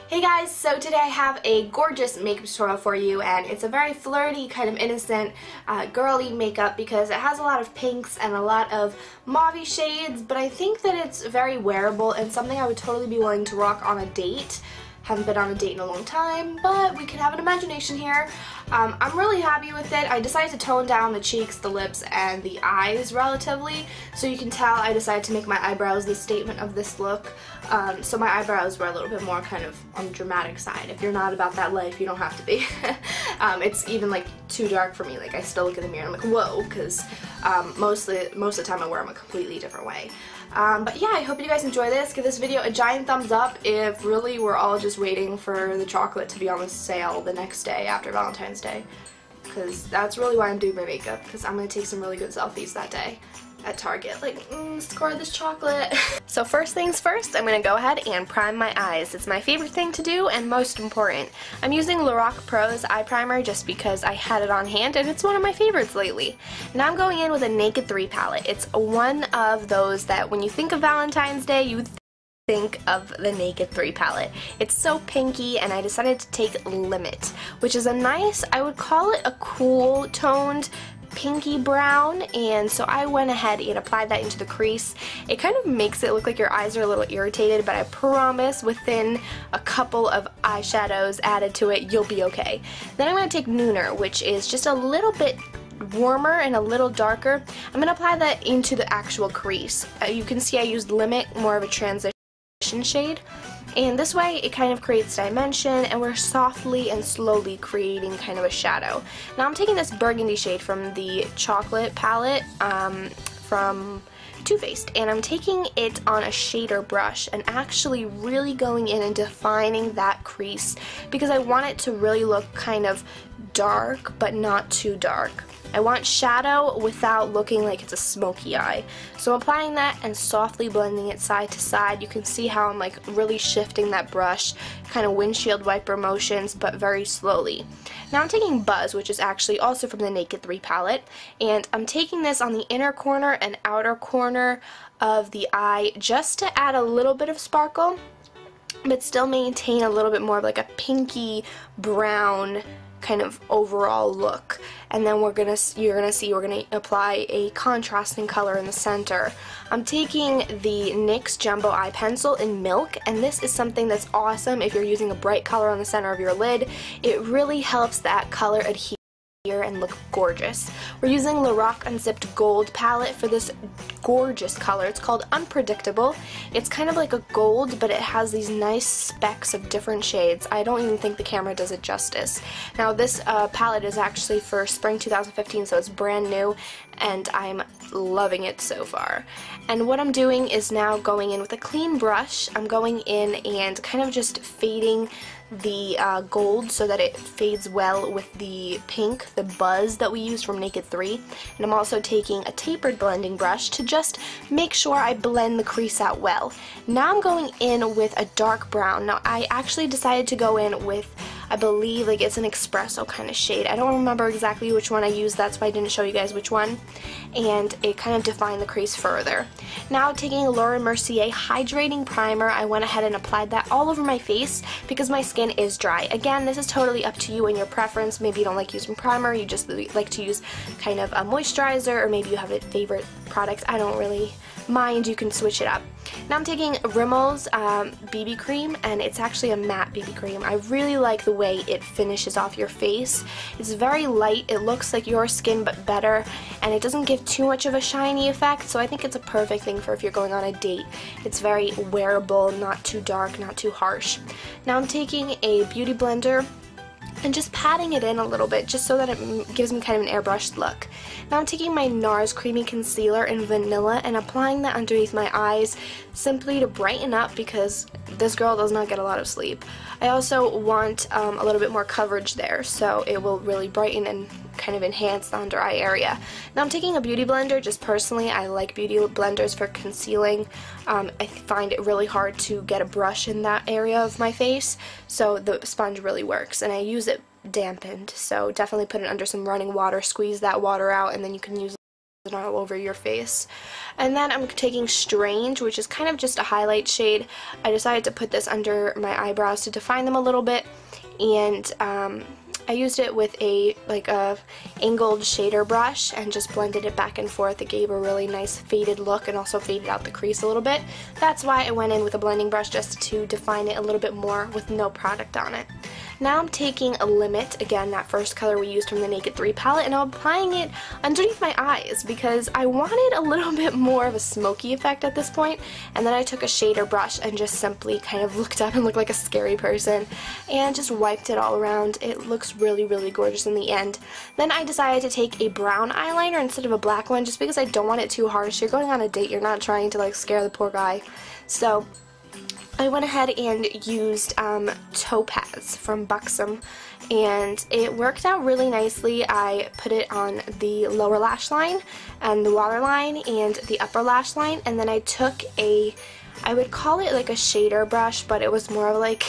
Hey guys, so today I have a gorgeous makeup tutorial for you, and it's a very flirty, kind of innocent, girly makeup because it has a lot of pinks and a lot of mauve shades, but I think that it's very wearable and something I would totally be willing to rock on a date. Haven't been on a date in a long time, but we can have an imagination here. I'm really happy with it. I decided to tone down the cheeks, the lips, and the eyes relatively, so you can tell I decided to make my eyebrows the statement of this look. So my eyebrows were a little bit more kind of on the dramatic side. If you're not about that life, you don't have to be. It's even like too dark for me. Like I still look in the mirror and I'm like, whoa, because most of the time I wear them a completely different way. But yeah, I hope you guys enjoy this. Give this video a giant thumbs up if really we're all just waiting for the chocolate to be on the sale the next day after Valentine's Day. Because that's really why I'm doing my makeup, because I'm going to take some really good selfies that day at Target. Like, score this chocolate. So first things first, I'm going to go ahead and prime my eyes. It's my favorite thing to do and most important. I'm using Lorac Pro's eye primer just because I had it on hand and it's one of my favorites lately. Now I'm going in with a Naked 3 palette. It's one of those that when you think of Valentine's Day, you think of the Naked 3 palette. It's so pinky, and I decided to take Limit, which is a nice, I would call it a cool toned pinky brown, and so I went ahead and applied that into the crease. It kind of makes it look like your eyes are a little irritated, but I promise within a couple of eyeshadows added to it, you'll be okay. Then I'm going to take Nooner, which is just a little bit warmer and a little darker. I'm going to apply that into the actual crease. You can see I used Limit, more of a transition shade, and this way it kind of creates dimension and we're softly and slowly creating kind of a shadow. Now I'm taking this burgundy shade from the chocolate palette from Too Faced, and I'm taking it on a shader brush and actually really going in and defining that crease because I want it to really look kind of dark but not too dark. I want shadow without looking like it's a smoky eye. So I'm applying that and softly blending it side to side. You can see how I'm like really shifting that brush, kind of windshield wiper motions, but very slowly. Now I'm taking Buzz, which is actually also from the Naked 3 palette, and I'm taking this on the inner corner and outer corner of the eye just to add a little bit of sparkle, but still maintain a little bit more of like a pinky brown kind of overall look. And then you're gonna see we're gonna apply a contrasting color in the center. I'm taking the NYX Jumbo Eye Pencil in Milk, and this is something that's awesome if you're using a bright color on the center of your lid. It really helps that color adhere and look gorgeous. We're using Lorac Unzipped Gold palette for this gorgeous color. It's called Unpredictable. It's kind of like a gold, but it has these nice specks of different shades. I don't even think the camera does it justice. Now this palette is actually for spring 2015, so it's brand new, and I'm loving it so far. And what I'm doing is now going in with a clean brush. I'm going in and kind of just fading the gold so that it fades well with the pink, the Buzz that we used from Naked 3. And I'm also taking a tapered blending brush to just make sure I blend the crease out well. Now I'm going in with a dark brown. Now I actually decided to go in with, I believe like it's an espresso kind of shade. I don't remember exactly which one I used, that's why I didn't show you guys which one. And it kind of defined the crease further. Now taking Laura Mercier Hydrating Primer, I went ahead and applied that all over my face because my skin is dry. Again, this is totally up to you and your preference. Maybe you don't like using primer, you just like to use kind of a moisturizer, or maybe you have a favorite product. I don't really mind, you can switch it up. Now I'm taking Rimmel's BB cream, and it's actually a matte BB cream. I really like the way it finishes off your face. It's very light, it looks like your skin but better, and it doesn't give too much of a shiny effect, so I think it's a perfect thing for if you're going on a date. It's very wearable, not too dark, not too harsh. Now I'm taking a beauty blender and just patting it in a little bit just so that it gives me kind of an airbrushed look. Now I'm taking my NARS Creamy Concealer in Vanilla and applying that underneath my eyes simply to brighten up because this girl does not get a lot of sleep. I also want a little bit more coverage there, so it will really brighten and kind of enhance the under eye area. Now I'm taking a beauty blender. Just personally, I like beauty blenders for concealing. I find it really hard to get a brush in that area of my face, so the sponge really works, and I use it dampened, so definitely put it under some running water, squeeze that water out, and then you can use all over your face. And then I'm taking Strange, which is kind of just a highlight shade. I decided to put this under my eyebrows to define them a little bit, and I used it with a angled shader brush and just blended it back and forth. It gave a really nice faded look and also faded out the crease a little bit. That's why I went in with a blending brush, just to define it a little bit more with no product on it. Now I'm taking a Limit, again that first color we used from the Naked 3 palette, and I'm applying it underneath my eyes because I wanted a little bit more of a smoky effect at this point. And then I took a shader brush and just simply kind of looked up and looked like a scary person and just wiped it all around. It looks really, really gorgeous in the end. Then I decided to take a brown eyeliner instead of a black one, just because I don't want it too harsh. You're going on a date, you're not trying to like scare the poor guy. So I went ahead and used Topaz from Buxom, and it worked out really nicely. I put it on the lower lash line and the waterline and the upper lash line, and then I took I would call it like a shader brush, but it was more of like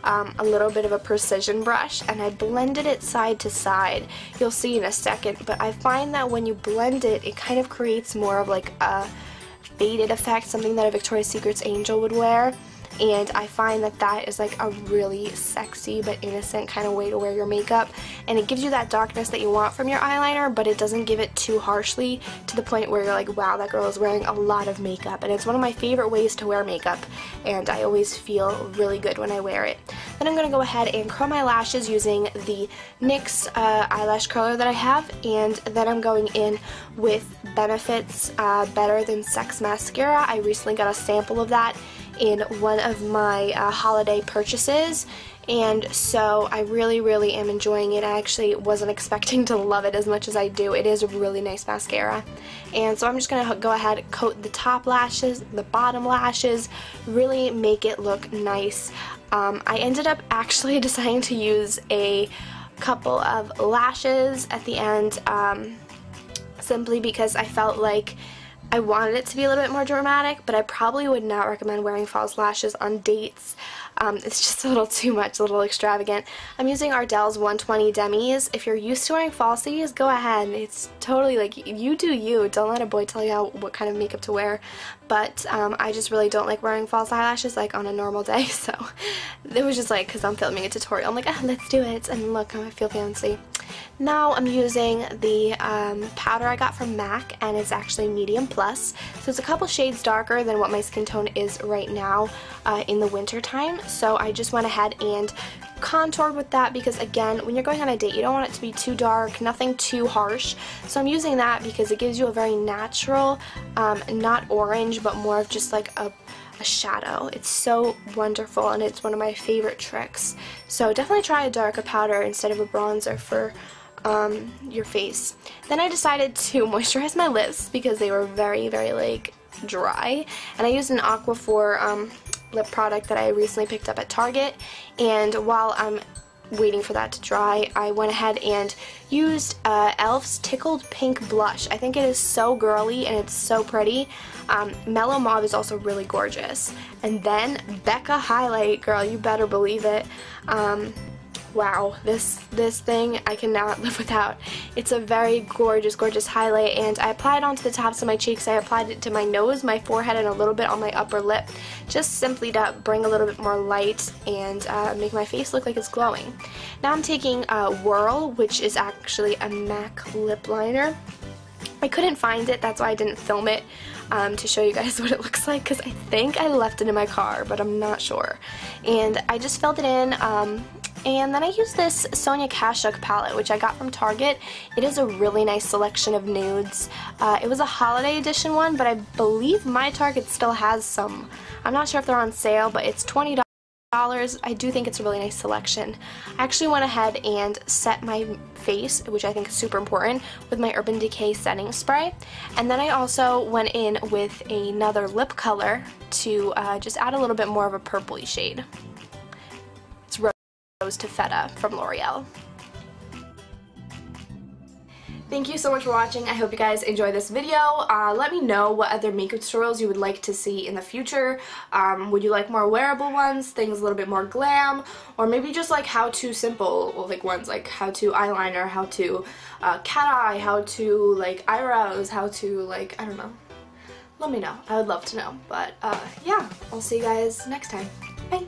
a little bit of a precision brush, and I blended it side to side. You'll see in a second, but I find that when you blend it, it kind of creates more of like a faded effect, something that a Victoria's Secret's angel would wear, and I find that that is like a really sexy but innocent kind of way to wear your makeup, and it gives you that darkness that you want from your eyeliner, but it doesn't give it too harshly to the point where you're like, wow, that girl is wearing a lot of makeup. And it's one of my favorite ways to wear makeup, and I always feel really good when I wear it. Then I'm going to go ahead and curl my lashes using the NYX eyelash curler that I have, and then I'm going in with Benefit's Better Than Sex mascara. I recently got a sample of that in one of my holiday purchases, and so I really, really am enjoying it. I actually wasn't expecting to love it as much as I do. It is a really nice mascara, and so I'm just going to go ahead and coat the top lashes, the bottom lashes, really make it look nice. I ended up actually deciding to use a couple of lashes at the end, simply because I felt like I wanted it to be a little bit more dramatic, but I probably would not recommend wearing false lashes on dates. It's just a little too much, a little extravagant. I'm using Ardell's 120 Demis. If you're used to wearing falsies, go ahead. It's totally like, you do you. Don't let a boy tell you what kind of makeup to wear. But I just really don't like wearing false eyelashes like on a normal day, so it was just like, because I'm filming a tutorial, I'm like, let's do it, and look, I feel fancy. Now I'm using the powder I got from MAC, and it's actually medium plus, so it's a couple shades darker than what my skin tone is right now in the winter time. So I just went ahead and contoured with that because, again, when you're going on a date, you don't want it to be too dark, nothing too harsh. So I'm using that because it gives you a very natural, not orange, but more of just like a shadow. It's so wonderful, and it's one of my favorite tricks. So definitely try a darker powder instead of a bronzer for your face. Then I decided to moisturize my lips because they were very, very like dry, and I used an Aquaphor lip product that I recently picked up at Target, and while I'm waiting for that to dry, I went ahead and used e.l.f.'s Tickled Pink blush. I think it is so girly and it's so pretty. Mellow Mauve is also really gorgeous. And then Becca Highlight, girl, you better believe it. Wow, this thing I cannot live without. It's a very gorgeous, gorgeous highlight, and I applied it onto the tops of my cheeks. I applied it to my nose, my forehead, and a little bit on my upper lip, just simply to bring a little bit more light and make my face look like it's glowing. Now I'm taking Whirl, which is actually a MAC lip liner. I couldn't find it, that's why I didn't film it to show you guys what it looks like, because I think I left it in my car, but I'm not sure. And I just filled it in. And then I used this Sonia Kashuk palette, which I got from Target. It is a really nice selection of nudes. It was a holiday edition one, but I believe my Target still has some. I'm not sure if they're on sale, but it's $20. I do think it's a really nice selection. I actually went ahead and set my face, which I think is super important, with my Urban Decay setting spray. And then I also went in with another lip color to just add a little bit more of a purpley shade. It's Rose Taffeta from L'Oreal. Thank you so much for watching. I hope you guys enjoyed this video. Let me know what other makeup tutorials you would like to see in the future. Would you like more wearable ones, things a little bit more glam, or maybe just like how-to simple like ones, like how to eyeliner, how to cat eye, how to like eyebrows, how to like, I don't know. Let me know. I would love to know. But yeah, I'll see you guys next time. Bye!